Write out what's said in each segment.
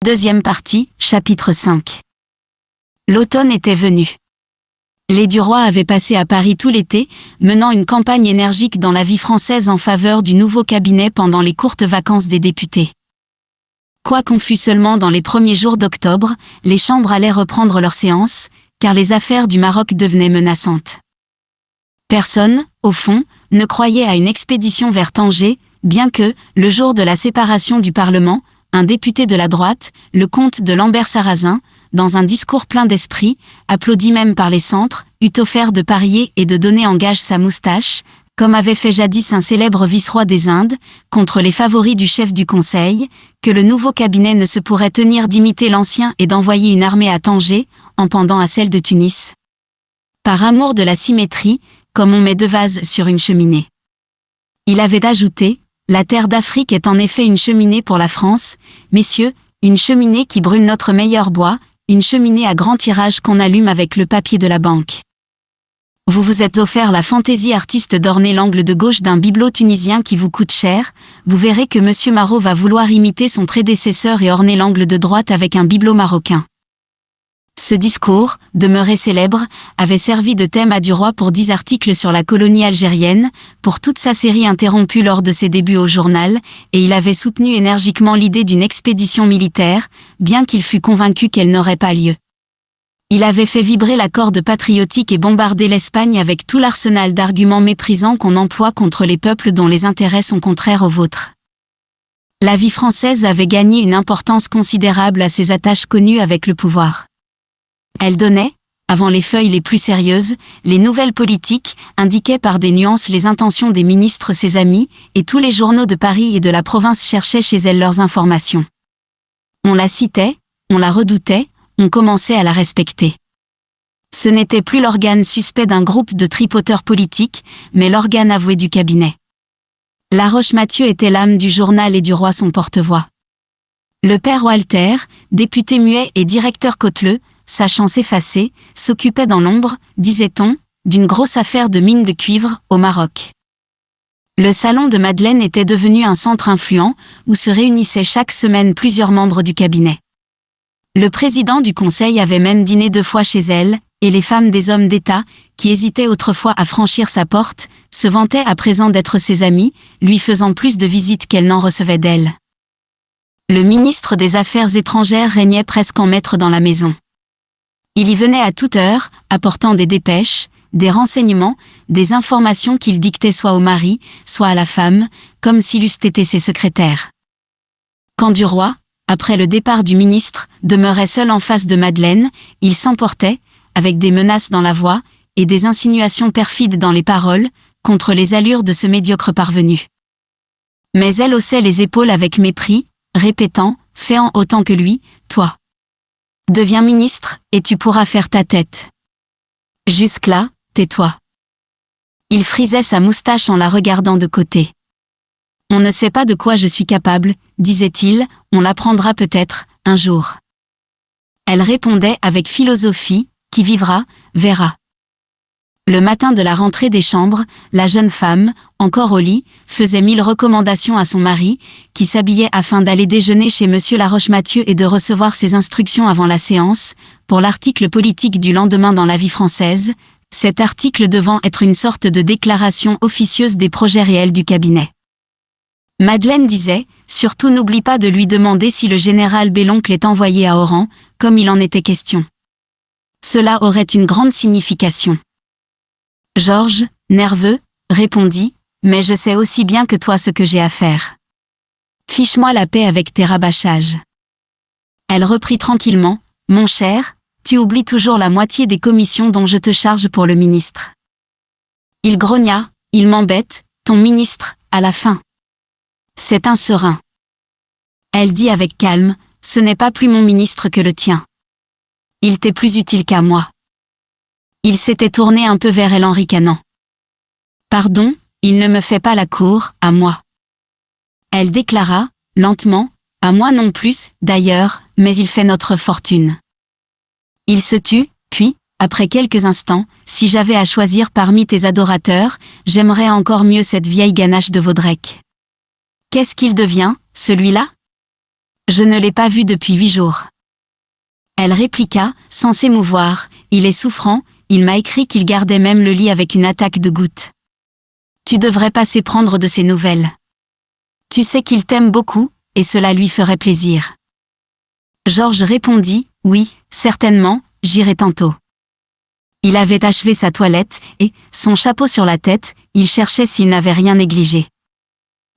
Deuxième partie, chapitre 5. L'automne était venu. Les Duroy avaient passé à Paris tout l'été, menant une campagne énergique dans la vie française en faveur du nouveau cabinet pendant les courtes vacances des députés. Quoi qu'on fût seulement dans les premiers jours d'octobre, les chambres allaient reprendre leurs séances, car les affaires du Maroc devenaient menaçantes. Personne, au fond, ne croyait à une expédition vers Tanger, bien que, le jour de la séparation du Parlement, un député de la droite, le comte de Lambert-Sarrazin, dans un discours plein d'esprit, applaudi même par les centres, eût offert de parier et de donner en gage sa moustache, comme avait fait jadis un célèbre vice-roi des Indes, contre les favoris du chef du Conseil, que le nouveau cabinet ne se pourrait tenir d'imiter l'ancien et d'envoyer une armée à Tanger, en pendant à celle de Tunis. Par amour de la symétrie, comme on met deux vases sur une cheminée. Il avait ajouté: la terre d'Afrique est en effet une cheminée pour la France, messieurs, une cheminée qui brûle notre meilleur bois, une cheminée à grand tirage qu'on allume avec le papier de la banque. Vous vous êtes offert la fantaisie artiste d'orner l'angle de gauche d'un bibelot tunisien qui vous coûte cher, vous verrez que M. Marot va vouloir imiter son prédécesseur et orner l'angle de droite avec un bibelot marocain. Ce discours, demeuré célèbre, avait servi de thème à Duroy pour 10 articles sur la colonie algérienne, pour toute sa série interrompue lors de ses débuts au journal, et il avait soutenu énergiquement l'idée d'une expédition militaire, bien qu'il fût convaincu qu'elle n'aurait pas lieu. Il avait fait vibrer la corde patriotique et bombardé l'Espagne avec tout l'arsenal d'arguments méprisants qu'on emploie contre les peuples dont les intérêts sont contraires aux vôtres. La vie française avait gagné une importance considérable à ses attaches connues avec le pouvoir. Elle donnait, avant les feuilles les plus sérieuses, les nouvelles politiques, indiquaient par des nuances les intentions des ministres ses amis, et tous les journaux de Paris et de la province cherchaient chez elle leurs informations. On la citait, on la redoutait, on commençait à la respecter. Ce n'était plus l'organe suspect d'un groupe de tripoteurs politiques, mais l'organe avoué du cabinet. Laroche-Mathieu était l'âme du journal et Duroy son porte-voix. Le père Walter, député muet et directeur Côteleux, sachant s'effacer, s'occupait dans l'ombre, disait-on, d'une grosse affaire de mine de cuivre, au Maroc. Le salon de Madeleine était devenu un centre influent, où se réunissaient chaque semaine plusieurs membres du cabinet. Le président du conseil avait même dîné 2 fois chez elle, et les femmes des hommes d'État, qui hésitaient autrefois à franchir sa porte, se vantaient à présent d'être ses amies, lui faisant plus de visites qu'elle n'en recevait d'elle. Le ministre des Affaires étrangères régnait presque en maître dans la maison. Il y venait à toute heure, apportant des dépêches, des renseignements, des informations qu'il dictait soit au mari, soit à la femme, comme s'il eussent été ses secrétaires. Quand Duroy, après le départ du ministre, demeurait seul en face de Madeleine, il s'emportait, avec des menaces dans la voix, et des insinuations perfides dans les paroles, contre les allures de ce médiocre parvenu. Mais elle haussait les épaules avec mépris, répétant, féant autant que lui, « Toi, deviens ministre, et tu pourras faire ta tête. Jusque-là, tais-toi. » Il frisait sa moustache en la regardant de côté. « On ne sait pas de quoi je suis capable, disait-il, on l'apprendra peut-être, un jour. » Elle répondait avec philosophie, qui vivra, verra. Le matin de la rentrée des chambres, la jeune femme, encore au lit, faisait 1000 recommandations à son mari, qui s'habillait afin d'aller déjeuner chez Monsieur Laroche-Mathieu et de recevoir ses instructions avant la séance, pour l'article politique du lendemain dans la vie française, cet article devant être une sorte de déclaration officieuse des projets réels du cabinet. Madeleine disait, surtout n'oublie pas de lui demander si le général Belloncle est envoyé à Oran, comme il en était question. Cela aurait une grande signification. Georges, nerveux, répondit, mais je sais aussi bien que toi ce que j'ai à faire. Fiche-moi la paix avec tes rabâchages. Elle reprit tranquillement, mon cher, tu oublies toujours la moitié des commissions dont je te charge pour le ministre. Il grogna, il m'embête, ton ministre, à la fin. C'est un serein. Elle dit avec calme, ce n'est pas plus mon ministre que le tien. Il t'est plus utile qu'à moi. Il s'était tourné un peu vers elle en ricanant. Pardon, il ne me fait pas la cour, à moi. Elle déclara, lentement, à moi non plus, d'ailleurs, mais il fait notre fortune. Il se tut, puis, après quelques instants, si j'avais à choisir parmi tes adorateurs, j'aimerais encore mieux cette vieille ganache de Vaudrec. Qu'est-ce qu'il devient, celui-là ? Je ne l'ai pas vu depuis 8 jours. Elle répliqua, sans s'émouvoir, il est souffrant, il m'a écrit qu'il gardait même le lit avec une attaque de goutte. Tu devrais pas s'éprendre de ses nouvelles. Tu sais qu'il t'aime beaucoup, et cela lui ferait plaisir. Georges répondit, oui, certainement, j'irai tantôt. Il avait achevé sa toilette, et, son chapeau sur la tête, il cherchait s'il n'avait rien négligé.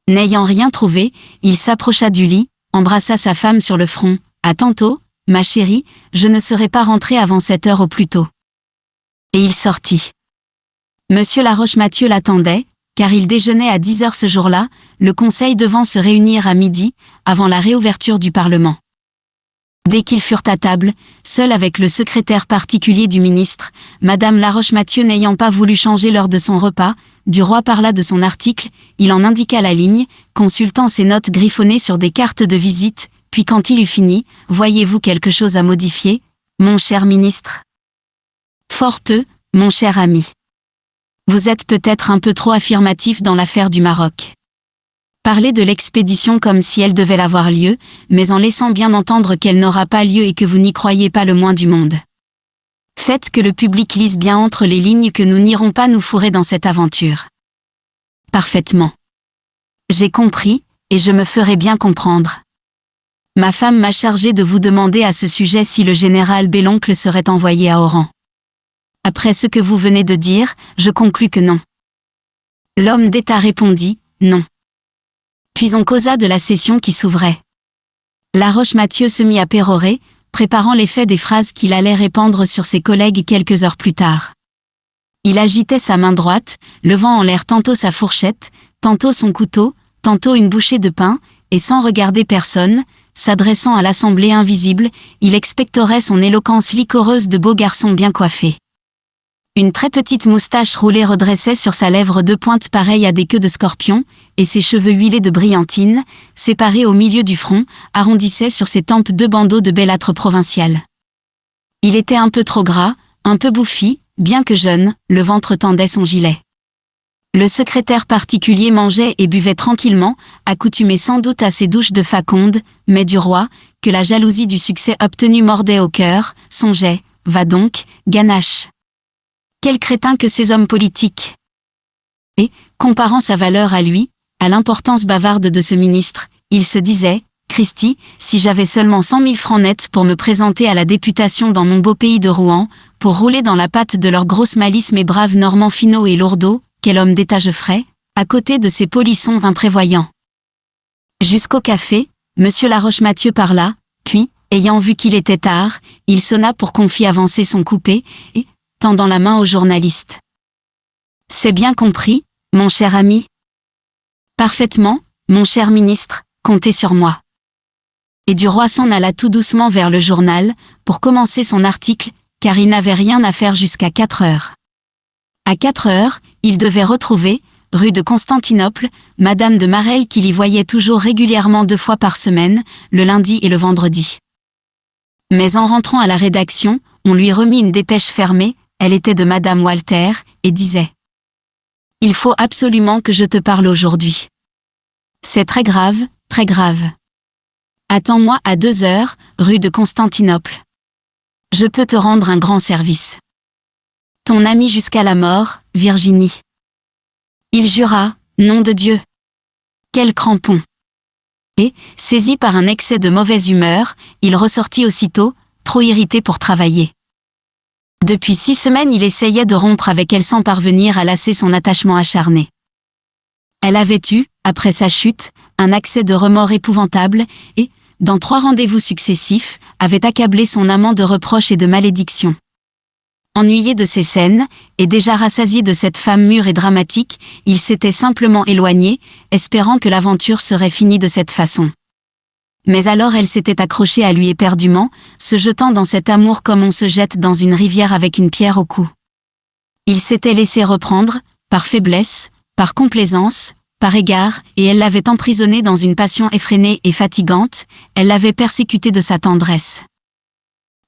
N'ayant rien trouvé, il s'approcha du lit, embrassa sa femme sur le front. À tantôt, ma chérie, je ne serai pas rentré avant 7 heures au plus tôt. Et il sortit. Monsieur Laroche-Mathieu l'attendait, car il déjeunait à 10 heures ce jour-là, le conseil devant se réunir à midi, avant la réouverture du Parlement. Dès qu'ils furent à table, seul avec le secrétaire particulier du ministre, Madame Laroche-Mathieu n'ayant pas voulu changer l'heure de son repas, Duroy parla de son article, il en indiqua la ligne, consultant ses notes griffonnées sur des cartes de visite, puis quand il eut fini, « Voyez-vous quelque chose à modifier, mon cher ministre ?»« Fort peu, mon cher ami. Vous êtes peut-être un peu trop affirmatif dans l'affaire du Maroc. Parlez de l'expédition comme si elle devait avoir lieu, mais en laissant bien entendre qu'elle n'aura pas lieu et que vous n'y croyez pas le moins du monde. Faites que le public lise bien entre les lignes que nous n'irons pas nous fourrer dans cette aventure. » Parfaitement. J'ai compris, et je me ferai bien comprendre. Ma femme m'a chargé de vous demander à ce sujet si le général Belloncle serait envoyé à Oran. Après ce que vous venez de dire, je conclus que non. L'homme d'État répondit, non. Puis on causa de la session qui s'ouvrait. Laroche-Mathieu se mit à pérorer, préparant l'effet des phrases qu'il allait répandre sur ses collègues quelques heures plus tard. Il agitait sa main droite, levant en l'air tantôt sa fourchette, tantôt son couteau, tantôt une bouchée de pain, et sans regarder personne, s'adressant à l'assemblée invisible, il expectorait son éloquence liquoreuse de beau garçon bien coiffé. Une très petite moustache roulée redressait sur sa lèvre deux pointes pareilles à des queues de scorpion, et ses cheveux huilés de brillantine, séparés au milieu du front, arrondissaient sur ses tempes deux bandeaux de bellâtre provincial. Il était un peu trop gras, un peu bouffi, bien que jeune, le ventre tendait son gilet. Le secrétaire particulier mangeait et buvait tranquillement, accoutumé sans doute à ses douches de Faconde, mais Duroy, que la jalousie du succès obtenu mordait au cœur, songeait, va donc, ganache. Quel crétin que ces hommes politiques! Et, comparant sa valeur à lui, à l'importance bavarde de ce ministre, il se disait, Christi, si j'avais seulement 100 000 francs nets pour me présenter à la députation dans mon beau pays de Rouen, pour rouler dans la pâte de leur grosse malice mes braves Normands Finot et Lourdeau, quel homme d'État je ferais, à côté de ces polissons imprévoyants. Jusqu'au café, monsieur Laroche-Mathieu parla, puis, ayant vu qu'il était tard, il sonna pour qu'on fît avancer son coupé, et, tendant la main au journaliste. « C'est bien compris, mon cher ami ? » »« Parfaitement, mon cher ministre, comptez sur moi. » Et Duroy s'en alla tout doucement vers le journal, pour commencer son article, car il n'avait rien à faire jusqu'à 4 heures. À 4 heures, il devait retrouver, rue de Constantinople, Madame de Marelle qu'il y voyait toujours régulièrement 2 fois par semaine, le lundi et le vendredi. Mais en rentrant à la rédaction, on lui remit une dépêche fermée, elle était de Madame Walter, et disait « Il faut absolument que je te parle aujourd'hui. C'est très grave, très grave. Attends-moi à 2 heures, rue de Constantinople. Je peux te rendre un grand service. Ton ami jusqu'à la mort, Virginie. » Il jura, nom de Dieu. Quel crampon! Et, saisi par un excès de mauvaise humeur, il ressortit aussitôt, trop irrité pour travailler. Depuis 6 semaines il essayait de rompre avec elle sans parvenir à lasser son attachement acharné. Elle avait eu, après sa chute, un accès de remords épouvantable, et, dans 3 rendez-vous successifs, avait accablé son amant de reproches et de malédictions. Ennuyé de ces scènes, et déjà rassasié de cette femme mûre et dramatique, il s'était simplement éloigné, espérant que l'aventure serait finie de cette façon. Mais alors elle s'était accrochée à lui éperdument, se jetant dans cet amour comme on se jette dans une rivière avec une pierre au cou. Il s'était laissé reprendre, par faiblesse, par complaisance, par égard, et elle l'avait emprisonné dans une passion effrénée et fatigante, elle l'avait persécuté de sa tendresse.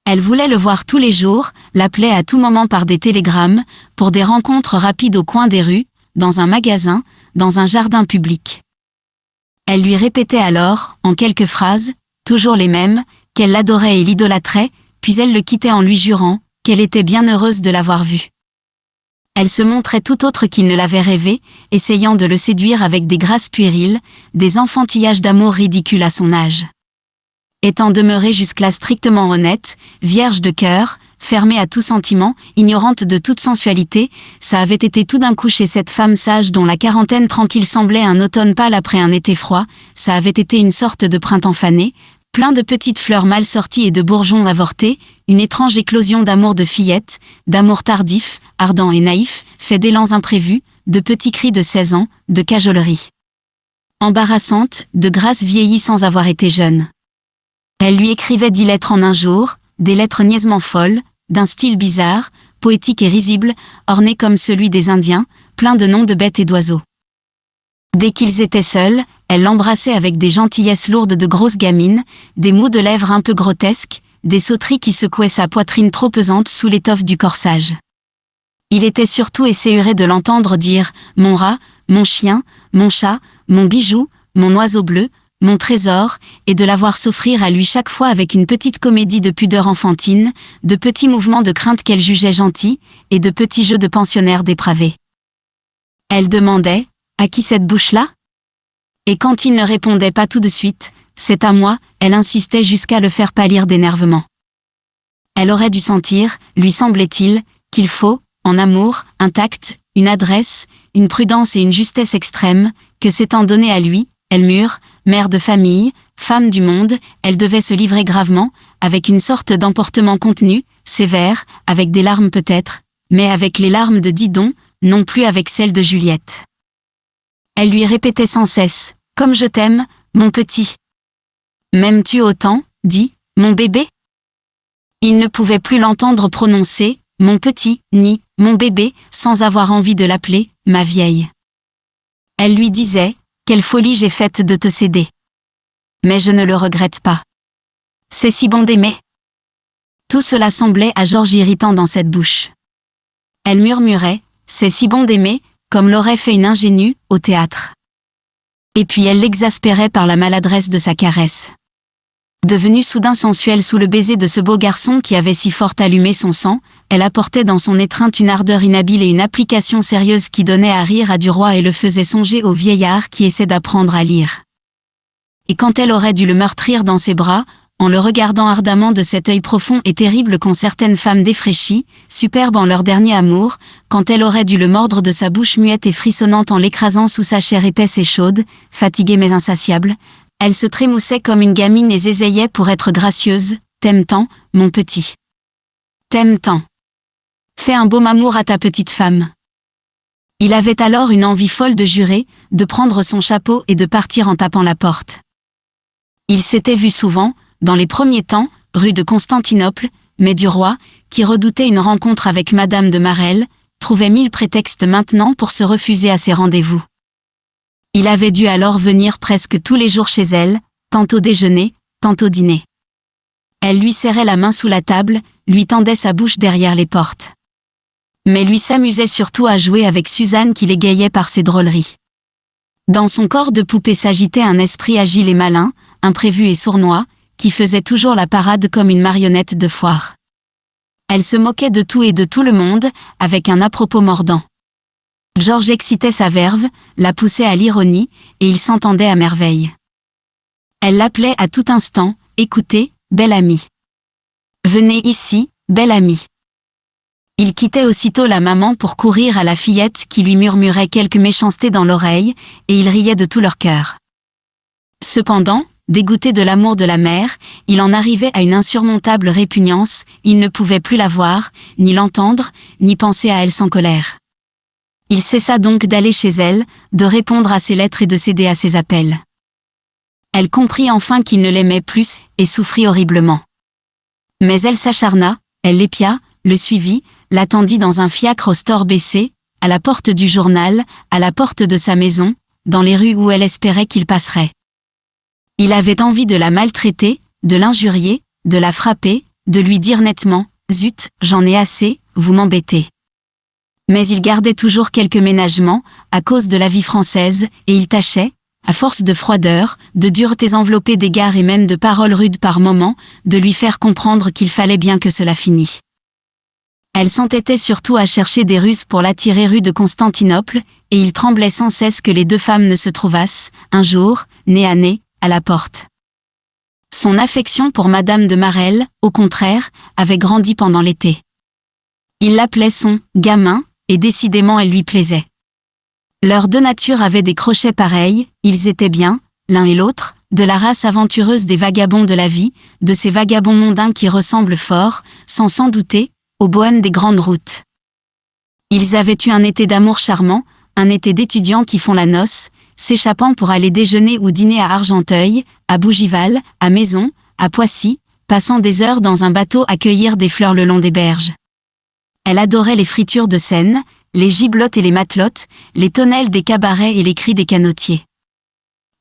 Elle voulait le voir tous les jours, l'appelait à tout moment par des télégrammes, pour des rencontres rapides au coin des rues, dans un magasin, dans un jardin public. Elle lui répétait alors, en quelques phrases, toujours les mêmes, qu'elle l'adorait et l'idolâtrait, puis elle le quittait en lui jurant qu'elle était bien heureuse de l'avoir vu. Elle se montrait tout autre qu'il ne l'avait rêvé, essayant de le séduire avec des grâces puériles, des enfantillages d'amour ridicules à son âge. Étant demeurée jusque-là strictement honnête, vierge de cœur, fermée à tout sentiment, ignorante de toute sensualité, ça avait été tout d'un coup chez cette femme sage dont la quarantaine tranquille semblait un automne pâle après un été froid, ça avait été une sorte de printemps fané, plein de petites fleurs mal sorties et de bourgeons avortés, une étrange éclosion d'amour de fillette, d'amour tardif, ardent et naïf, fait d'élans imprévus, de petits cris de 16 ans, de cajolerie. Embarrassante, de grâce vieillie sans avoir été jeune. Elle lui écrivait 10 lettres en un jour, des lettres niaisement folles, d'un style bizarre, poétique et risible, orné comme celui des Indiens, plein de noms de bêtes et d'oiseaux. Dès qu'ils étaient seuls, elle l'embrassait avec des gentillesses lourdes de grosses gamines, des mous de lèvres un peu grotesques, des sauteries qui secouaient sa poitrine trop pesante sous l'étoffe du corsage. Il était surtout esséuré de l'entendre dire « mon rat, mon chien, mon chat, mon bijou, mon oiseau bleu », mon trésor, et de la voir s'offrir à lui chaque fois avec une petite comédie de pudeur enfantine, de petits mouvements de crainte qu'elle jugeait gentils, et de petits jeux de pensionnaires dépravés. Elle demandait « À qui cette bouche-là » Et quand il ne répondait pas tout de suite, « C'est à moi », elle insistait jusqu'à le faire pâlir d'énervement. Elle aurait dû sentir, lui semblait-il, qu'il faut, en amour, un tact, une adresse, une prudence et une justesse extrême, que s'étant donnée à lui, elle mûre, mère de famille, femme du monde, elle devait se livrer gravement, avec une sorte d'emportement contenu, sévère, avec des larmes peut-être, mais avec les larmes de Didon, non plus avec celles de Juliette. Elle lui répétait sans cesse, « Comme je t'aime, mon petit. »« M'aimes-tu autant, dis, mon bébé ?» Il ne pouvait plus l'entendre prononcer, « mon petit », ni « mon bébé », sans avoir envie de l'appeler « ma vieille ». Elle lui disait, quelle folie j'ai faite de te céder. Mais je ne le regrette pas. C'est si bon d'aimer. Tout cela semblait à Georges irritant dans cette bouche. Elle murmurait, c'est si bon d'aimer, comme l'aurait fait une ingénue, au théâtre. Et puis elle l'exaspérait par la maladresse de sa caresse. Devenue soudain sensuelle sous le baiser de ce beau garçon qui avait si fort allumé son sang, elle apportait dans son étreinte une ardeur inhabile et une application sérieuse qui donnait à rire à Duroy et le faisait songer au vieillard qui essaie d'apprendre à lire. Et quand elle aurait dû le meurtrir dans ses bras, en le regardant ardemment de cet œil profond et terrible qu'ont certaines femmes défraîchies, superbes en leur dernier amour, quand elle aurait dû le mordre de sa bouche muette et frissonnante en l'écrasant sous sa chair épaisse et chaude, fatiguée mais insatiable, elle se trémoussait comme une gamine et zézayait pour être gracieuse. « T'aimes tant, mon petit. T'aimes tant. Fais un baume amour à ta petite femme. » Il avait alors une envie folle de jurer, de prendre son chapeau et de partir en tapant la porte. Il s'était vu souvent, dans les premiers temps, rue de Constantinople, mais Duroy, qui redoutait une rencontre avec Madame de Marelle, trouvait 1000 prétextes maintenant pour se refuser à ses rendez-vous. Il avait dû alors venir presque tous les jours chez elle, tantôt déjeuner, tantôt dîner. Elle lui serrait la main sous la table, lui tendait sa bouche derrière les portes. Mais lui s'amusait surtout à jouer avec Suzanne qui l'égayait par ses drôleries. Dans son corps de poupée s'agitait un esprit agile et malin, imprévu et sournois, qui faisait toujours la parade comme une marionnette de foire. Elle se moquait de tout et de tout le monde, avec un à-propos mordant. Georges excitait sa verve, la poussait à l'ironie, et il s'entendait à merveille. Elle l'appelait à tout instant, « Écoutez, belle amie. Venez ici, belle amie. » Il quittait aussitôt la maman pour courir à la fillette qui lui murmurait quelques méchancetés dans l'oreille, et il riait de tout leur cœur. Cependant, dégoûté de l'amour de la mère, il en arrivait à une insurmontable répugnance, il ne pouvait plus la voir, ni l'entendre, ni penser à elle sans colère. Il cessa donc d'aller chez elle, de répondre à ses lettres et de céder à ses appels. Elle comprit enfin qu'il ne l'aimait plus, et souffrit horriblement. Mais elle s'acharna, elle l'épia, le suivit, l'attendit dans un fiacre au store baissé, à la porte du journal, à la porte de sa maison, dans les rues où elle espérait qu'il passerait. Il avait envie de la maltraiter, de l'injurier, de la frapper, de lui dire nettement « Zut, j'en ai assez, vous m'embêtez ». Mais il gardait toujours quelques ménagements, à cause de la vie française, et il tâchait, à force de froideur, de duretés enveloppées d'égards et même de paroles rudes par moments, de lui faire comprendre qu'il fallait bien que cela finît. Elle s'entêtait surtout à chercher des ruses pour l'attirer rue de Constantinople, et il tremblait sans cesse que les deux femmes ne se trouvassent, un jour, nez, à la porte. Son affection pour Madame de Marelle, au contraire, avait grandi pendant l'été. Il l'appelait son « gamin », et décidément elle lui plaisait. Leurs deux natures avaient des crochets pareils, ils étaient bien, l'un et l'autre, de la race aventureuse des vagabonds de la vie, de ces vagabonds mondains qui ressemblent fort, sans s'en douter, aux bohèmes des grandes routes. Ils avaient eu un été d'amour charmant, un été d'étudiants qui font la noce, s'échappant pour aller déjeuner ou dîner à Argenteuil, à Bougival, à Maison, à Poissy, passant des heures dans un bateau à cueillir des fleurs le long des berges. Elle adorait les fritures de Seine, les giblottes et les matelotes, les tonnelles des cabarets et les cris des canotiers.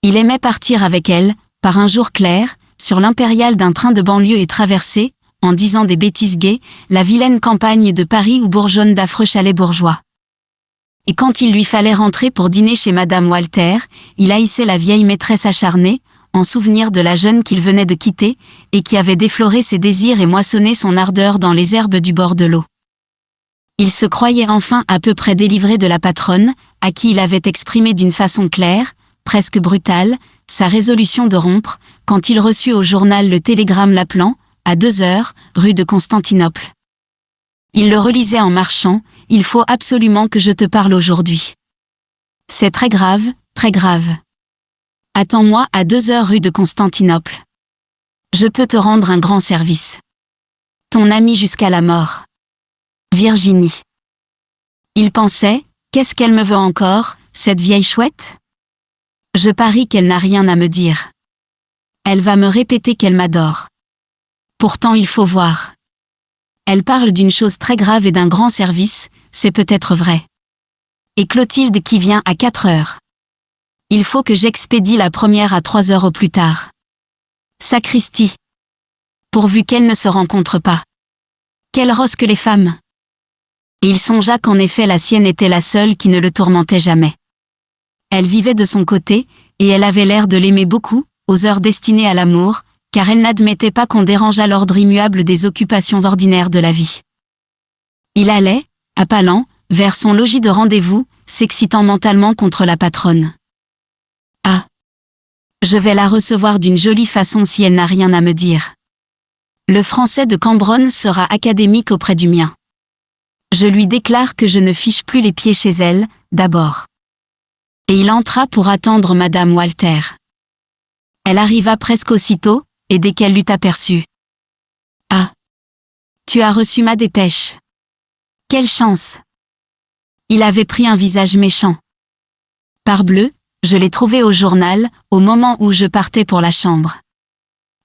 Il aimait partir avec elle, par un jour clair, sur l'impériale d'un train de banlieue et traverser, en disant des bêtises gaies, la vilaine campagne de Paris où bourgeonnent d'affreux chalets bourgeois. Et quand il lui fallait rentrer pour dîner chez Madame Walter, il haïssait la vieille maîtresse acharnée, en souvenir de la jeune qu'il venait de quitter, et qui avait défloré ses désirs et moissonné son ardeur dans les herbes du bord de l'eau. Il se croyait enfin à peu près délivré de la patronne, à qui il avait exprimé d'une façon claire, presque brutale, sa résolution de rompre, quand il reçut au journal le télégramme l'appelant, à 2h, rue de Constantinople. Il le relisait en marchant, « Il faut absolument que je te parle aujourd'hui. C'est très grave, très grave. Attends-moi à 2h rue de Constantinople. Je peux te rendre un grand service. Ton ami jusqu'à la mort. Virginie. » Il pensait, qu'est-ce qu'elle me veut encore, cette vieille chouette ? Je parie qu'elle n'a rien à me dire. Elle va me répéter qu'elle m'adore. Pourtant il faut voir. Elle parle d'une chose très grave et d'un grand service, c'est peut-être vrai. Et Clotilde qui vient à 4h. Il faut que j'expédie la première à 3h au plus tard. Sacristi. Pourvu qu'elle ne se rencontre pas. Quelle rosse que les femmes. Et il songea qu'en effet la sienne était la seule qui ne le tourmentait jamais. Elle vivait de son côté, et elle avait l'air de l'aimer beaucoup, aux heures destinées à l'amour, car elle n'admettait pas qu'on dérangeât l'ordre immuable des occupations ordinaires de la vie. Il allait, à pas lents, vers son logis de rendez-vous, s'excitant mentalement contre la patronne. Ah! Je vais la recevoir d'une jolie façon si elle n'a rien à me dire. Le français de Cambronne sera académique auprès du mien. Je lui déclare que je ne fiche plus les pieds chez elle, d'abord. Et il entra pour attendre Madame Walter. Elle arriva presque aussitôt, et dès qu'elle l'eut aperçu. Ah! Tu as reçu ma dépêche. Quelle chance! Il avait pris un visage méchant. Parbleu, je l'ai trouvé au journal, au moment où je partais pour la chambre.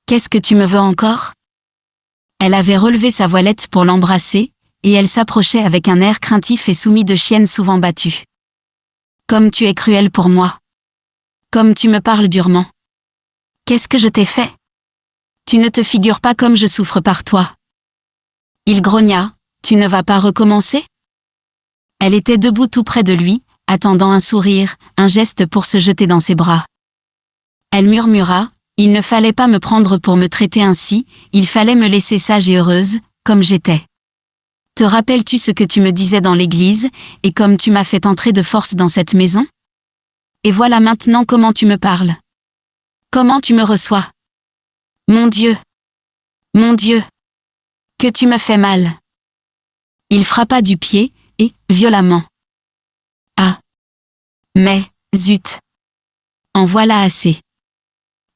Qu'est-ce que tu me veux encore? Elle avait relevé sa voilette pour l'embrasser, et elle s'approchait avec un air craintif et soumis de chienne souvent battue. Comme tu es cruelle pour moi. Comme tu me parles durement. Qu'est-ce que je t'ai fait? Tu ne te figures pas comme je souffre par toi. Il grogna, tu ne vas pas recommencer? Elle était debout tout près de lui, attendant un sourire, un geste pour se jeter dans ses bras. Elle murmura, il ne fallait pas me prendre pour me traiter ainsi, il fallait me laisser sage et heureuse, comme j'étais. Te rappelles-tu ce que tu me disais dans l'église, et comme tu m'as fait entrer de force dans cette maison? Et voilà maintenant comment tu me parles. Comment tu me reçois? Mon Dieu! Mon Dieu! Que tu me fais mal! Il frappa du pied, et, violemment. Ah! Mais, zut! En voilà assez.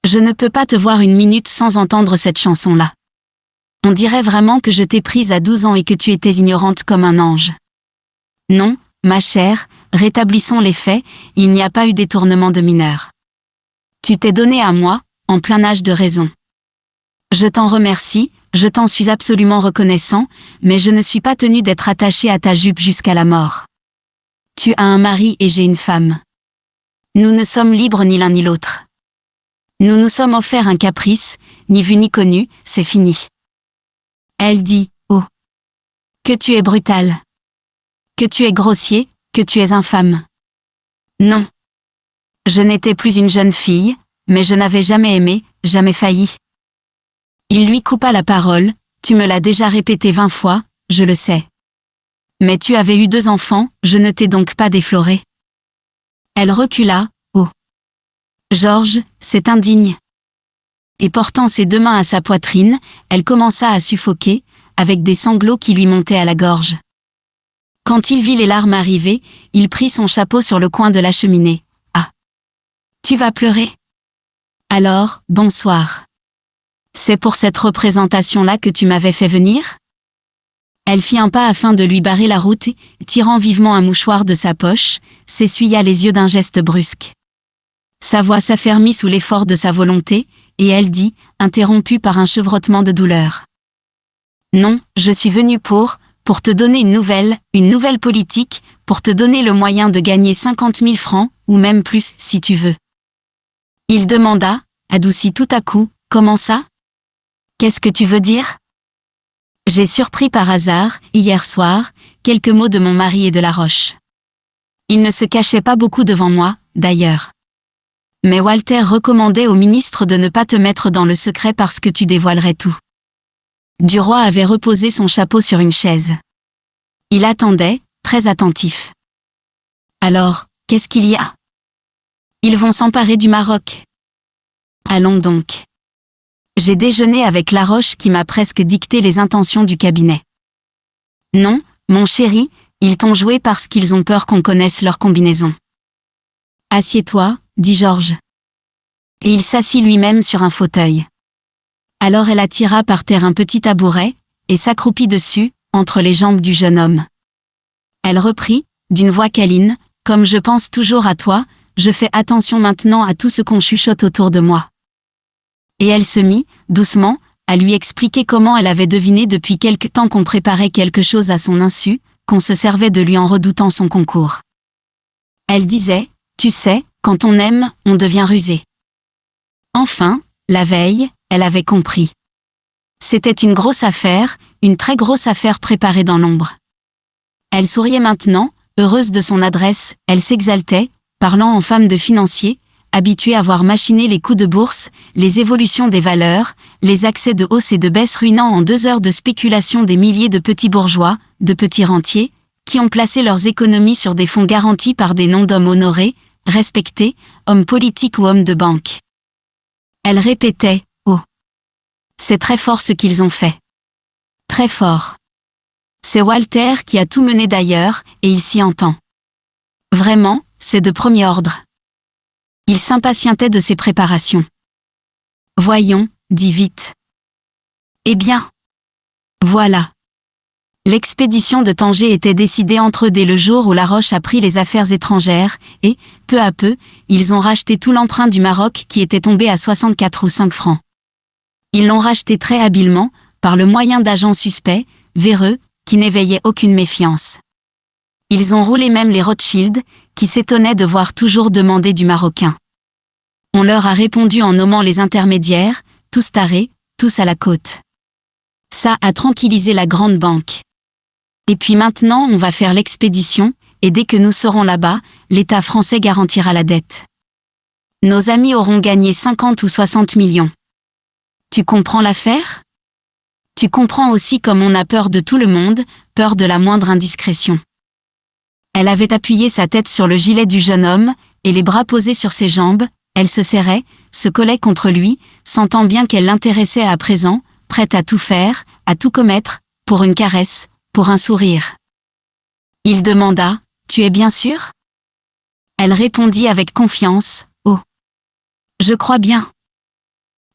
Je ne peux pas te voir une minute sans entendre cette chanson-là. On dirait vraiment que je t'ai prise à 12 ans et que tu étais ignorante comme un ange. Non, ma chère, rétablissons les faits, il n'y a pas eu détournement de mineur. Tu t'es donnée à moi, en plein âge de raison. Je t'en remercie, je t'en suis absolument reconnaissant, mais je ne suis pas tenu d'être attaché à ta jupe jusqu'à la mort. Tu as un mari et j'ai une femme. Nous ne sommes libres ni l'un ni l'autre. Nous nous sommes offerts un caprice, ni vu ni connu, c'est fini. Elle dit, oh! Que tu es brutal. Que tu es grossier, que tu es infâme. Non. Je n'étais plus une jeune fille, mais je n'avais jamais aimé, jamais failli. Il lui coupa la parole, tu me l'as déjà répété 20 fois, je le sais. Mais tu avais eu 2 enfants, je ne t'ai donc pas défloré. Elle recula, oh. Georges, c'est indigne. Et portant ses 2 mains à sa poitrine, elle commença à suffoquer, avec des sanglots qui lui montaient à la gorge. Quand il vit les larmes arriver, il prit son chapeau sur le coin de la cheminée. Ah. Tu vas pleurer? Alors, bonsoir. C'est pour cette représentation-là que tu m'avais fait venir? Elle fit un pas afin de lui barrer la route, tirant vivement un mouchoir de sa poche, s'essuya les yeux d'un geste brusque. Sa voix s'affermit sous l'effort de sa volonté, et elle dit, interrompue par un chevrotement de douleur. Non, je suis venue pour te donner une nouvelle politique, pour te donner le moyen de gagner 50 000 francs, ou même plus, si tu veux. Il demanda, adouci tout à coup, comment ça? Qu'est-ce que tu veux dire? J'ai surpris par hasard, hier soir, quelques mots de mon mari et de Laroche. Il ne se cachait pas beaucoup devant moi, d'ailleurs. Mais Walter recommandait au ministre de ne pas te mettre dans le secret parce que tu dévoilerais tout. Duroy avait reposé son chapeau sur une chaise. Il attendait, très attentif. Alors, qu'est-ce qu'il y a? Ils vont s'emparer du Maroc. Allons donc. J'ai déjeuné avec Laroche qui m'a presque dicté les intentions du cabinet. Non, mon chéri, ils t'ont joué parce qu'ils ont peur qu'on connaisse leur combinaison. Assieds-toi, dit Georges. Et il s'assit lui-même sur un fauteuil. Alors elle attira par terre un petit tabouret, et s'accroupit dessus, entre les jambes du jeune homme. Elle reprit, d'une voix câline, comme je pense toujours à toi, je fais attention maintenant à tout ce qu'on chuchote autour de moi. Et elle se mit, doucement, à lui expliquer comment elle avait deviné depuis quelque temps qu'on préparait quelque chose à son insu, qu'on se servait de lui en redoutant son concours. Elle disait, tu sais, quand on aime, on devient rusé. Enfin, la veille, elle avait compris. C'était une grosse affaire, une très grosse affaire préparée dans l'ombre. Elle souriait maintenant, heureuse de son adresse, elle s'exaltait, parlant en femme de financier, habituée à voir machiner les coups de bourse, les évolutions des valeurs, les accès de hausse et de baisse ruinant en 2 heures de spéculation des milliers de petits bourgeois, de petits rentiers, qui ont placé leurs économies sur des fonds garantis par des noms d'hommes honorés, respectés, hommes politiques ou hommes de banque. Elle répétait, oh. C'est très fort ce qu'ils ont fait. Très fort. C'est Walter qui a tout mené d'ailleurs, et il s'y entend. Vraiment, c'est de premier ordre. Il s'impatientait de ses préparations. Voyons, dit vite. Eh bien. Voilà. L'expédition de Tanger était décidée entre eux dès le jour où Laroche a pris les affaires étrangères, et, peu à peu, ils ont racheté tout l'emprunt du Maroc qui était tombé à 64 ou 5 francs. Ils l'ont racheté très habilement, par le moyen d'agents suspects, véreux, qui n'éveillaient aucune méfiance. Ils ont roulé même les Rothschild, qui s'étonnaient de voir toujours demander du Marocain. On leur a répondu en nommant les intermédiaires, tous tarés, tous à la côte. Ça a tranquillisé la grande banque. Et puis maintenant on va faire l'expédition, et dès que nous serons là-bas, l'État français garantira la dette. Nos amis auront gagné 50 ou 60 millions. Tu comprends l'affaire? Tu comprends aussi comme on a peur de tout le monde, peur de la moindre indiscrétion. Elle avait appuyé sa tête sur le gilet du jeune homme, et les bras posés sur ses jambes, elle se serrait, se collait contre lui, sentant bien qu'elle l'intéressait à présent, prête à tout faire, à tout commettre, pour une caresse, pour un sourire. Il demanda, tu es bien sûre? Elle répondit avec confiance, oh. Je crois bien.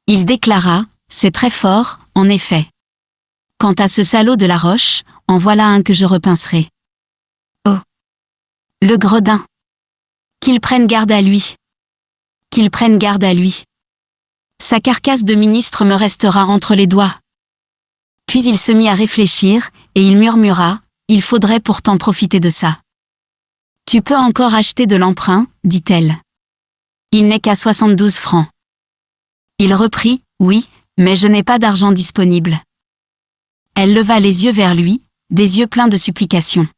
Il déclara, c'est très fort, en effet. Quant à ce salaud de Laroche, en voilà un que je repincerai. Oh. Le gredin. Qu'il prenne garde à lui. Qu'il prenne garde à lui. Sa carcasse de ministre me restera entre les doigts. Puis il se mit à réfléchir, et il murmura, il faudrait pourtant profiter de ça. Tu peux encore acheter de l'emprunt, dit-elle. Il n'est qu'à 72 francs. Il reprit, oui, mais je n'ai pas d'argent disponible. Elle leva les yeux vers lui, des yeux pleins de supplication.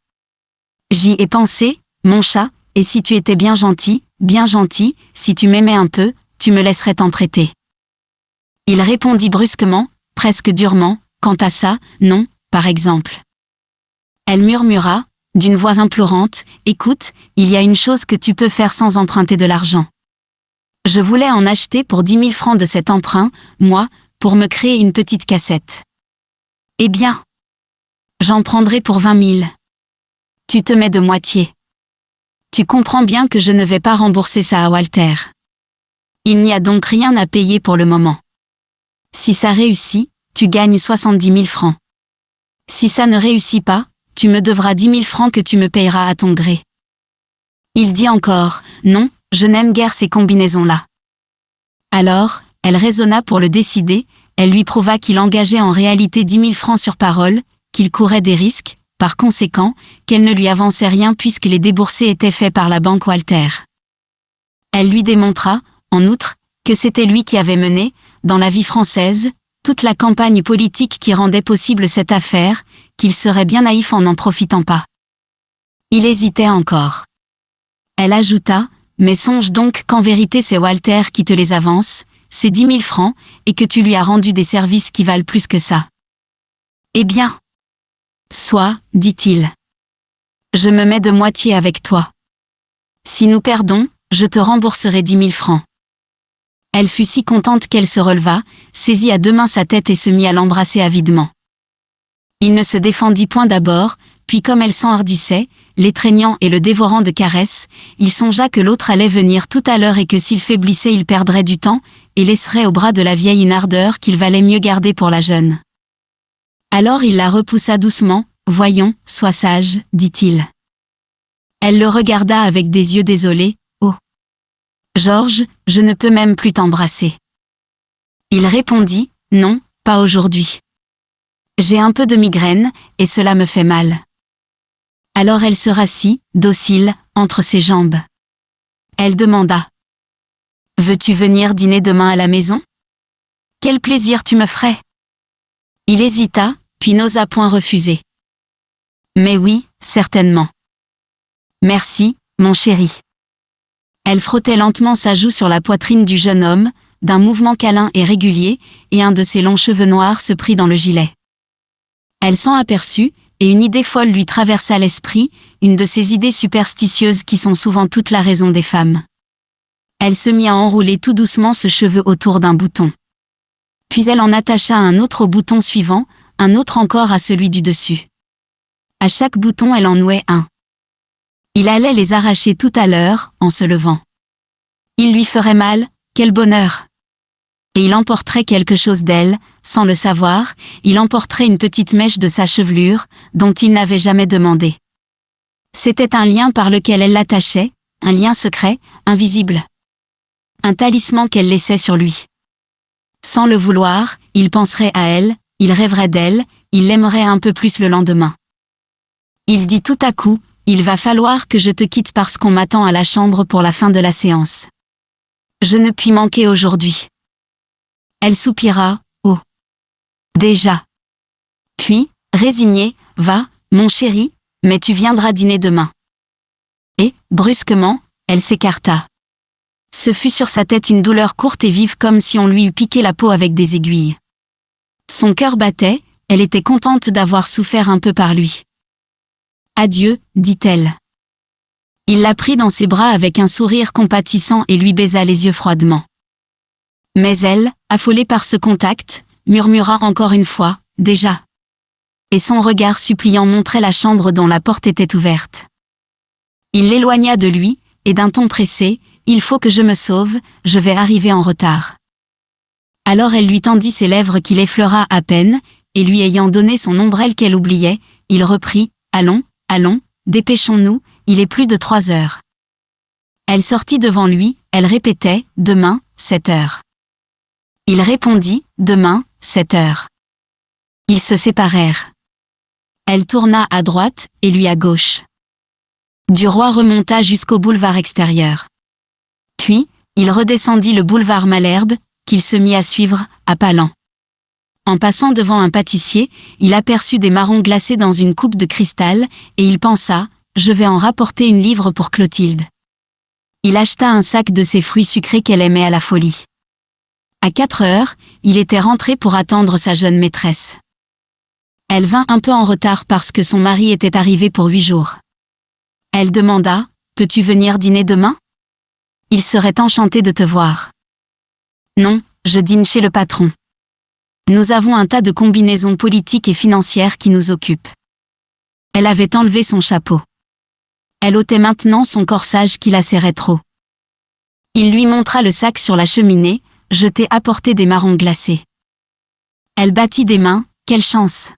J'y ai pensé, mon chat, et si tu étais bien gentil, bien gentil, si tu m'aimais un peu, tu me laisserais t'en prêter. Il répondit brusquement, presque durement, quant à ça, non, par exemple. Elle murmura, d'une voix implorante, écoute, il y a une chose que tu peux faire sans emprunter de l'argent. Je voulais en acheter pour 10 000 francs de cet emprunt, moi, pour me créer une petite cassette. Eh bien, j'en prendrai pour 20 000. Tu te mets de moitié. Tu comprends bien que je ne vais pas rembourser ça à Walter. Il n'y a donc rien à payer pour le moment. Si ça réussit, tu gagnes 70 000 francs. Si ça ne réussit pas, tu me devras 10 000 francs que tu me payeras à ton gré. Il dit encore, non, je n'aime guère ces combinaisons-là. Alors, elle raisonna pour le décider, elle lui prouva qu'il engageait en réalité 10 000 francs sur parole, qu'il courait des risques, par conséquent, qu'elle ne lui avançait rien puisque les déboursés étaient faits par la banque Walter. Elle lui démontra, en outre, que c'était lui qui avait mené, dans la vie française, toute la campagne politique qui rendait possible cette affaire, qu'il serait bien naïf en n'en profitant pas. Il hésitait encore. Elle ajouta, mais songe donc qu'en vérité c'est Walter qui te les avance, ces 10 000 francs, et que tu lui as rendu des services qui valent plus que ça. Eh bien, soit, dit-il. Je me mets de moitié avec toi. Si nous perdons, je te rembourserai 10 000 francs. Elle fut si contente qu'elle se releva, saisit à deux mains sa tête et se mit à l'embrasser avidement. Il ne se défendit point d'abord, puis comme elle s'enhardissait, l'étreignant et le dévorant de caresses, il songea que l'autre allait venir tout à l'heure et que s'il faiblissait il perdrait du temps, et laisserait au bras de la vieille une ardeur qu'il valait mieux garder pour la jeune. Alors il la repoussa doucement, « Voyons, sois sage, dit-il. » Elle le regarda avec des yeux désolés, « Oh Georges, je ne peux même plus t'embrasser. » Il répondit, « Non, pas aujourd'hui. J'ai un peu de migraine, et cela me fait mal. » Alors elle se rassit, docile, entre ses jambes. Elle demanda, « Veux-tu venir dîner demain à la maison? Quel plaisir tu me ferais ?» Il hésita, puis n'osa point refuser. « Mais oui, certainement. »« Merci, mon chéri. » Elle frottait lentement sa joue sur la poitrine du jeune homme, d'un mouvement câlin et régulier, et un de ses longs cheveux noirs se prit dans le gilet. Elle s'en aperçut, et une idée folle lui traversa l'esprit, une de ces idées superstitieuses qui sont souvent toute la raison des femmes. Elle se mit à enrouler tout doucement ce cheveu autour d'un bouton. Puis elle en attacha un autre au bouton suivant, un autre encore à celui du dessus. À chaque bouton elle en nouait un. Il allait les arracher tout à l'heure, en se levant. Il lui ferait mal, quel bonheur! Et il emporterait quelque chose d'elle, sans le savoir, il emporterait une petite mèche de sa chevelure, dont il n'avait jamais demandé. C'était un lien par lequel elle l'attachait, un lien secret, invisible. Un talisman qu'elle laissait sur lui. Sans le vouloir, il penserait à elle, il rêverait d'elle, il l'aimerait un peu plus le lendemain. Il dit tout à coup, « Il va falloir que je te quitte parce qu'on m'attend à la chambre pour la fin de la séance. Je ne puis manquer aujourd'hui. » Elle soupira, « Oh. Déjà. » Puis, résignée, « Va, mon chéri, mais tu viendras dîner demain. » Et, brusquement, elle s'écarta. Ce fut sur sa tête une douleur courte et vive comme si on lui eût piqué la peau avec des aiguilles. Son cœur battait, elle était contente d'avoir souffert un peu par lui. « Adieu, dit-elle. » Il la prit dans ses bras avec un sourire compatissant et lui baisa les yeux froidement. Mais elle, affolée par ce contact, murmura encore une fois, « Déjà. » Et son regard suppliant montrait la chambre dont la porte était ouverte. Il l'éloigna de lui, et d'un ton pressé, « Il faut que je me sauve, je vais arriver en retard. » Alors elle lui tendit ses lèvres qu'il effleura à peine, et lui ayant donné son ombrelle qu'elle oubliait, il reprit, « Allons, allons, dépêchons-nous, il est plus de 3 heures. » Elle sortit devant lui, elle répétait, « Demain, 7 heures. » Il répondit, « Demain, 7 heures. » Ils se séparèrent. Elle tourna à droite, et lui à gauche. Duroy remonta jusqu'au boulevard extérieur. Puis, il redescendit le boulevard Malherbe, qu'il se mit à suivre, à pas lents. En passant devant un pâtissier, il aperçut des marrons glacés dans une coupe de cristal, et il pensa, « Je vais en rapporter une livre pour Clotilde. » Il acheta un sac de ces fruits sucrés qu'elle aimait à la folie. À 4 heures, il était rentré pour attendre sa jeune maîtresse. Elle vint un peu en retard parce que son mari était arrivé pour 8 jours. Elle demanda, « Peux-tu venir dîner demain ? Il serait enchanté de te voir. » Non, je dîne chez le patron. Nous avons un tas de combinaisons politiques et financières qui nous occupent. Elle avait enlevé son chapeau. Elle ôtait maintenant son corsage qui la serrait trop. Il lui montra le sac sur la cheminée, « Je t'ai apporté des marrons glacés. » Elle battit des mains, « Quelle chance !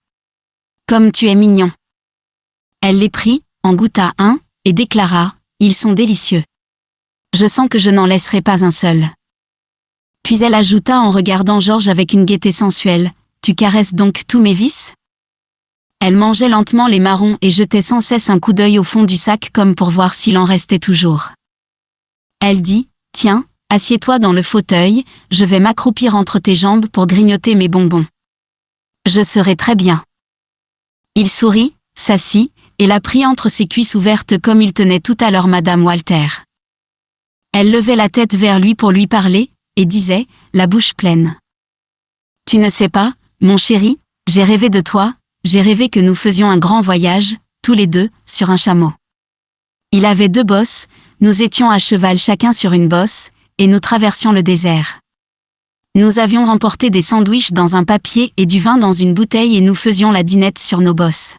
Comme tu es mignon. » Elle les prit, en goûta un, et déclara, « Ils sont délicieux. Je sens que je n'en laisserai pas un seul. » Puis elle ajouta en regardant Georges avec une gaieté sensuelle, « Tu caresses donc tous mes vices ?» Elle mangeait lentement les marrons et jetait sans cesse un coup d'œil au fond du sac comme pour voir s'il en restait toujours. Elle dit, « Tiens, assieds-toi dans le fauteuil, je vais m'accroupir entre tes jambes pour grignoter mes bonbons. Je serai très bien. » Il sourit, s'assit, et la prit entre ses cuisses ouvertes comme il tenait tout à l'heure Madame Walter. Elle levait la tête vers lui pour lui parler, et disait, la bouche pleine. « Tu ne sais pas, mon chéri, j'ai rêvé de toi, j'ai rêvé que nous faisions un grand voyage, tous les deux, sur un chameau. Il avait 2 bosses, nous étions à cheval chacun sur une bosse, et nous traversions le désert. Nous avions remporté des sandwichs dans un papier et du vin dans une bouteille et nous faisions la dînette sur nos bosses.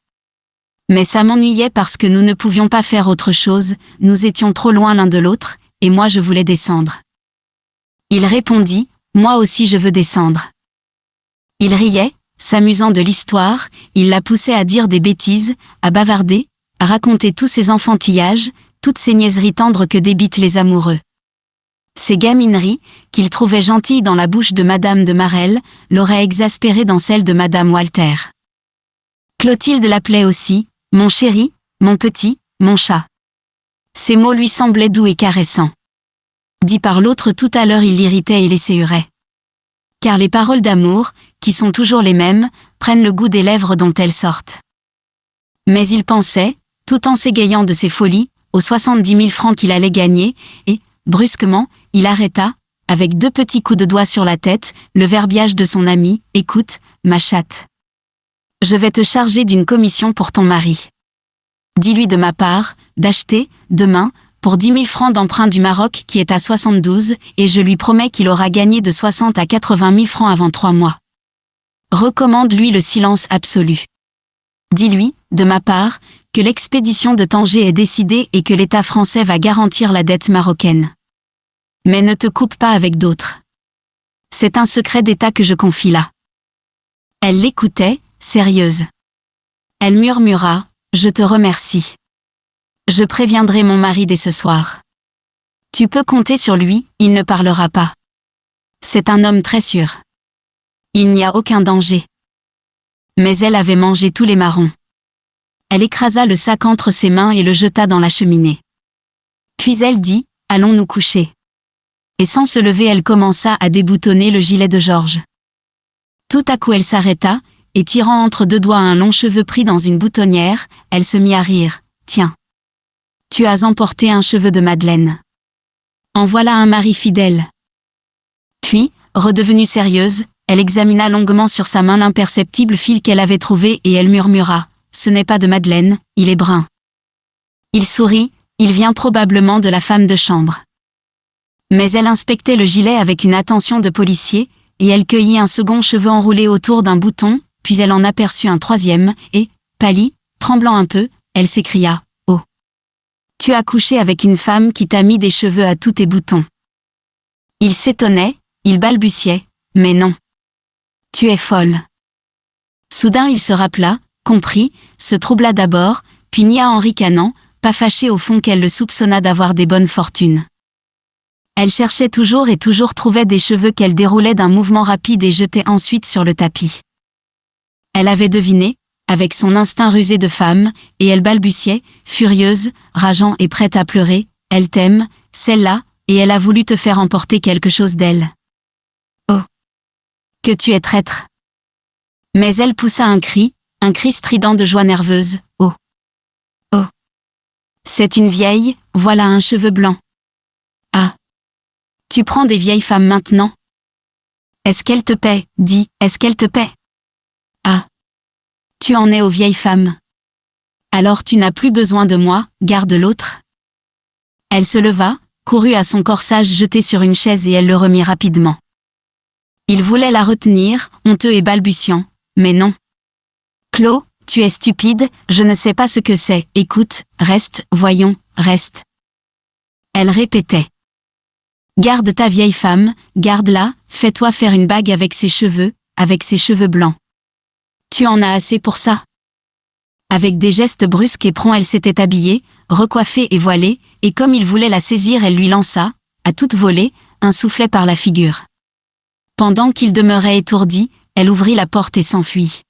Mais ça m'ennuyait parce que nous ne pouvions pas faire autre chose, nous étions trop loin l'un de l'autre, et moi je voulais descendre. » Il répondit, « Moi aussi je veux descendre. » Il riait, s'amusant de l'histoire, il la poussait à dire des bêtises, à bavarder, à raconter tous ses enfantillages, toutes ces niaiseries tendres que débitent les amoureux. Ces gamineries, qu'il trouvait gentilles dans la bouche de Madame de Marelle, l'auraient exaspéré dans celle de Madame Walter. Clotilde l'appelait aussi, « Mon chéri, mon petit, mon chat. » Ces mots lui semblaient doux et caressants. Dit par l'autre tout à l'heure il l'irritait et l'esséurait. Car les paroles d'amour, qui sont toujours les mêmes, prennent le goût des lèvres dont elles sortent. Mais il pensait, tout en s'égayant de ses folies, aux 70 000 francs qu'il allait gagner, et, brusquement, il arrêta, avec 2 petits coups de doigt sur la tête, le verbiage de son ami, « Écoute, ma chatte. Je vais te charger d'une commission pour ton mari. Dis-lui de ma part, d'acheter, demain, pour 10 000 francs d'emprunt du Maroc qui est à 72, et je lui promets qu'il aura gagné de 60 à 80 000 francs avant 3 mois. Recommande-lui le silence absolu. Dis-lui, de ma part, que l'expédition de Tanger est décidée et que l'État français va garantir la dette marocaine. Mais ne te coupe pas avec d'autres. C'est un secret d'État que je confie là. » Elle l'écoutait, sérieuse. Elle murmura, « Je te remercie. Je préviendrai mon mari dès ce soir. Tu peux compter sur lui, il ne parlera pas. C'est un homme très sûr. Il n'y a aucun danger. » Mais elle avait mangé tous les marrons. Elle écrasa le sac entre ses mains et le jeta dans la cheminée. Puis elle dit, « Allons nous coucher. » Et sans se lever elle commença à déboutonner le gilet de Georges. Tout à coup elle s'arrêta, et tirant entre 2 doigts un long cheveu pris dans une boutonnière, elle se mit à rire, « Tiens. Tu as emporté un cheveu de Madeleine. En voilà un mari fidèle. » Puis, redevenue sérieuse, elle examina longuement sur sa main l'imperceptible fil qu'elle avait trouvé et elle murmura, « Ce n'est pas de Madeleine, il est brun. » Il sourit, il vient probablement de la femme de chambre. Mais elle inspectait le gilet avec une attention de policier, et elle cueillit un second cheveu enroulé autour d'un bouton, puis elle en aperçut un 3e, et, pâlie, tremblant un peu, elle s'écria, « Oh. Tu as couché avec une femme qui t'a mis des cheveux à tous tes boutons. » Il s'étonnait, il balbutiait, « Mais non. Tu es folle. » Soudain il se rappela, comprit, se troubla d'abord, puis nia en ricanant, pas fâché au fond qu'elle le soupçonnât d'avoir des bonnes fortunes. Elle cherchait toujours et toujours trouvait des cheveux qu'elle déroulait d'un mouvement rapide et jetait ensuite sur le tapis. Elle avait deviné, avec son instinct rusé de femme, et elle balbutiait, furieuse, rageant et prête à pleurer, « Elle t'aime, celle-là, et elle a voulu te faire emporter quelque chose d'elle. Oh. Que tu es traître. » Mais elle poussa un cri strident de joie nerveuse, « Oh. Oh. C'est une vieille, voilà un cheveu blanc. Tu prends des vieilles femmes maintenant? Est-ce qu'elle te paie? Dis, est-ce qu'elle te paie? Ah. Tu en es aux vieilles femmes. Alors tu n'as plus besoin de moi, garde l'autre. Elle se leva, courut à son corsage jeté sur une chaise et elle le remit rapidement. Il voulait la retenir, honteux et balbutiant, mais non. Claude, tu es stupide, je ne sais pas ce que c'est, écoute, reste, voyons, reste. Elle répétait. Garde ta vieille femme, garde-la, fais-toi faire une bague avec ses cheveux blancs. Tu en as assez pour ça? Avec des gestes brusques et prompts elle s'était habillée, recoiffée et voilée, et comme il voulait la saisir elle lui lança, à toute volée, un soufflet par la figure. Pendant qu'il demeurait étourdi, elle ouvrit la porte et s'enfuit.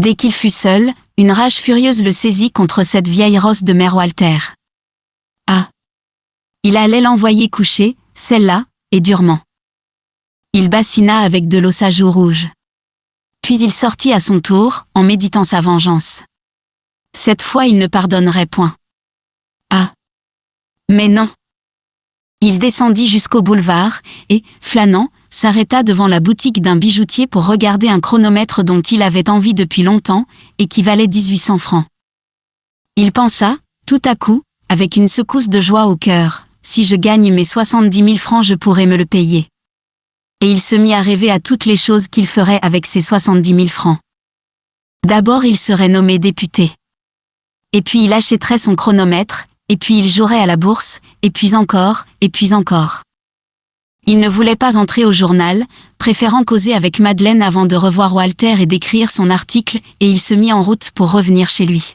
Dès qu'il fut seul, une rage furieuse le saisit contre cette vieille rosse de mère Walter. Ah! Il allait l'envoyer coucher, celle-là, et durement. Il bassina avec de l'eau sa joue rouge. Puis il sortit à son tour, en méditant sa vengeance. Cette fois il ne pardonnerait point. Ah! Mais non! Il descendit jusqu'au boulevard, et, flânant, s'arrêta devant la boutique d'un bijoutier pour regarder un chronomètre dont il avait envie depuis longtemps, et qui valait 1800 francs. Il pensa, tout à coup, avec une secousse de joie au cœur, si je gagne mes 70 000 francs je pourrai me le payer. Et il se mit à rêver à toutes les choses qu'il ferait avec ces 70 000 francs. D'abord il serait nommé député. Et puis il achèterait son chronomètre, et puis il jouerait à la bourse, et puis encore, et puis encore. Il ne voulait pas entrer au journal, préférant causer avec Madeleine avant de revoir Walter et d'écrire son article, et il se mit en route pour revenir chez lui.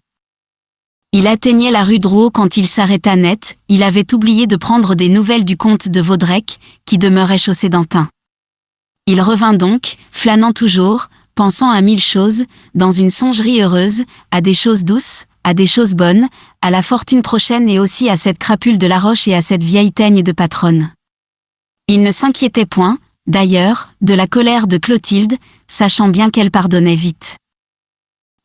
Il atteignait la rue Drouot quand il s'arrêta net, il avait oublié de prendre des nouvelles du comte de Vaudrec, qui demeurait chaussée d'Antin. Il revint donc, flânant toujours, pensant à 1000 choses, dans une songerie heureuse, à des choses douces, à des choses bonnes, à la fortune prochaine et aussi à cette crapule de la Roche et à cette vieille teigne de patronne. Il ne s'inquiétait point, d'ailleurs, de la colère de Clotilde, sachant bien qu'elle pardonnait vite.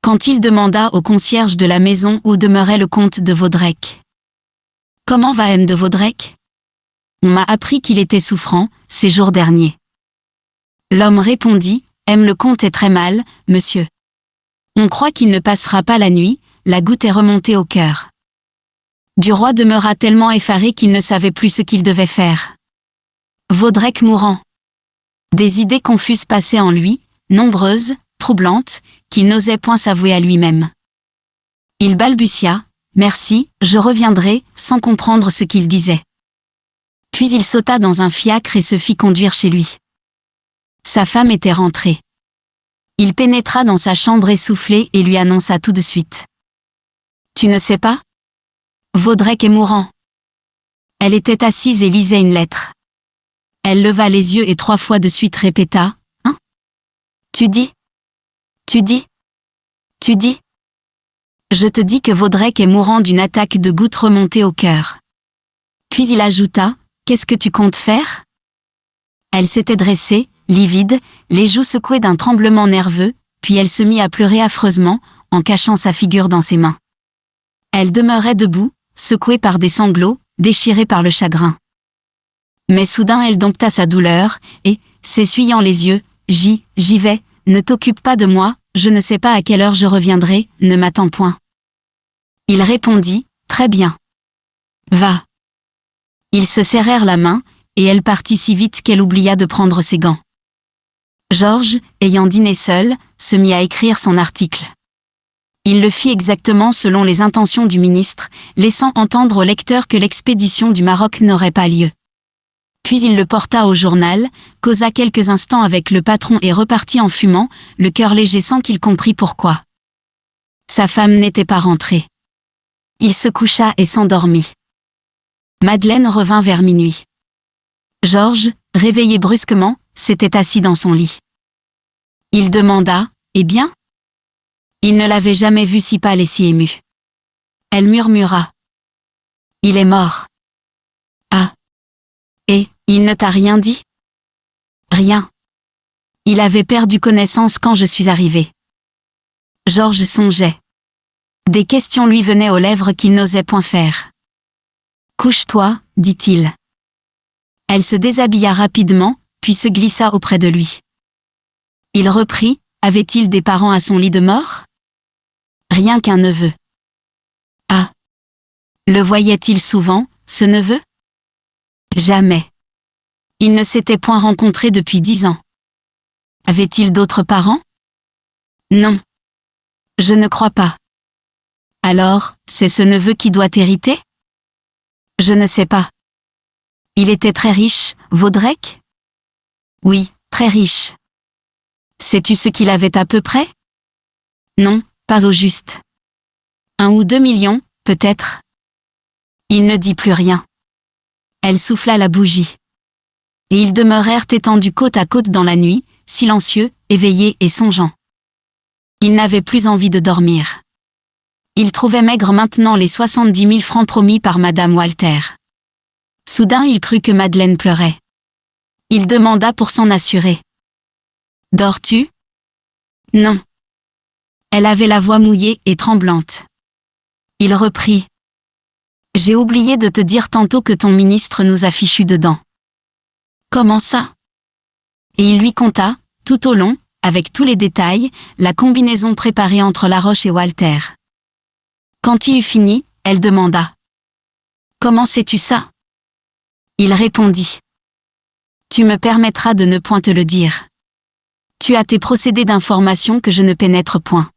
Quand il demanda au concierge de la maison où demeurait le comte de Vaudrec. « Comment va M. de Vaudrec ? On m'a appris qu'il était souffrant, ces jours derniers. » L'homme répondit, « M. le comte est très mal, monsieur. On croit qu'il ne passera pas la nuit, la goutte est remontée au cœur. » Duroy demeura tellement effaré qu'il ne savait plus ce qu'il devait faire. Vaudrec mourant. Des idées confuses passaient en lui, nombreuses, troublantes, qu'il n'osait point s'avouer à lui-même. Il balbutia, « Merci, je reviendrai », sans comprendre ce qu'il disait. Puis il sauta dans un fiacre et se fit conduire chez lui. Sa femme était rentrée. Il pénétra dans sa chambre essoufflée et lui annonça tout de suite. « Tu ne sais pas ? Vaudrec est mourant. » Elle était assise et lisait une lettre. Elle leva les yeux et 3 fois de suite répéta, « Hein ? Tu dis ? Tu dis ? Tu dis ? Je te dis que Vaudrec est mourant d'une attaque de gouttes remontée au cœur. » Puis il ajouta, « Qu'est-ce que tu comptes faire ? » Elle s'était dressée, livide, les joues secouées d'un tremblement nerveux, puis elle se mit à pleurer affreusement, en cachant sa figure dans ses mains. Elle demeurait debout, secouée par des sanglots, déchirée par le chagrin. Mais soudain elle dompta sa douleur, et, s'essuyant les yeux, « J'y vais, ne t'occupe pas de moi, je ne sais pas à quelle heure je reviendrai, ne m'attends point. » Il répondit, « Très bien. Va. » Ils se serrèrent la main, et elle partit si vite qu'elle oublia de prendre ses gants. Georges, ayant dîné seul, se mit à écrire son article. Il le fit exactement selon les intentions du ministre, laissant entendre au lecteur que l'expédition du Maroc n'aurait pas lieu. Puis il le porta au journal, causa quelques instants avec le patron et repartit en fumant, le cœur léger sans qu'il comprît pourquoi. Sa femme n'était pas rentrée. Il se coucha et s'endormit. Madeleine revint vers minuit. Georges, réveillé brusquement, s'était assis dans son lit. Il demanda, « Eh bien ? » Il ne l'avait jamais vue si pâle et si émue. Elle murmura, « Il est mort. » Ah ! Et, il ne t'a rien dit ? Rien. Il avait perdu connaissance quand je suis arrivée. Georges songeait. Des questions lui venaient aux lèvres qu'il n'osait point faire. « Couche-toi, dit-il. » Elle se déshabilla rapidement, puis se glissa auprès de lui. Il reprit, avait-il des parents à son lit de mort? Rien qu'un neveu. Ah! Le voyait-il souvent, ce neveu? Jamais. Il ne s'était point rencontré depuis 10 ans. Avait-il d'autres parents? Non. Je ne crois pas. Alors, c'est ce neveu qui doit hériter? Je ne sais pas. Il était très riche, Vaudrec? Oui, très riche. Sais-tu ce qu'il avait à peu près? Non, pas au juste. 1 ou 2 millions, peut-être. Il ne dit plus rien. Elle souffla la bougie. Et ils demeurèrent étendus côte à côte dans la nuit, silencieux, éveillés et songeants. Il n'avait plus envie de dormir. Il trouvait maigre maintenant les 70 000 francs promis par Madame Walter. Soudain il crut que Madeleine pleurait. Il demanda pour s'en assurer. « Dors-tu » ? Non. Elle avait la voix mouillée et tremblante. Il reprit. « J'ai oublié de te dire tantôt que ton ministre nous a fichus dedans. » Comment ça? Et il lui conta, tout au long, avec tous les détails, la combinaison préparée entre Laroche et Walter. Quand il eut fini, elle demanda. « Comment sais-tu ça? » Il répondit. « Tu me permettras de ne point te le dire. Tu as tes procédés d'information que je ne pénètre point.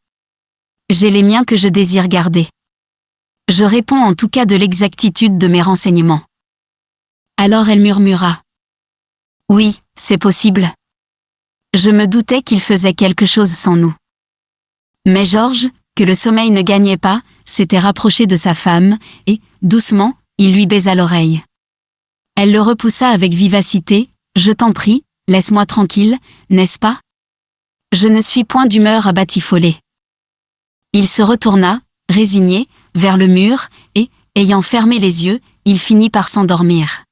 J'ai les miens que je désire garder. Je réponds en tout cas de l'exactitude de mes renseignements. » Alors elle murmura. « Oui, c'est possible. Je me doutais qu'il faisait quelque chose sans nous. » Mais Georges, que le sommeil ne gagnait pas, s'était rapproché de sa femme, et, doucement, il lui baisa l'oreille. Elle le repoussa avec vivacité. « Je t'en prie, laisse-moi tranquille, n'est-ce pas? Je ne suis point d'humeur à batifoler. » Il se retourna, résigné, vers le mur, et, ayant fermé les yeux, il finit par s'endormir.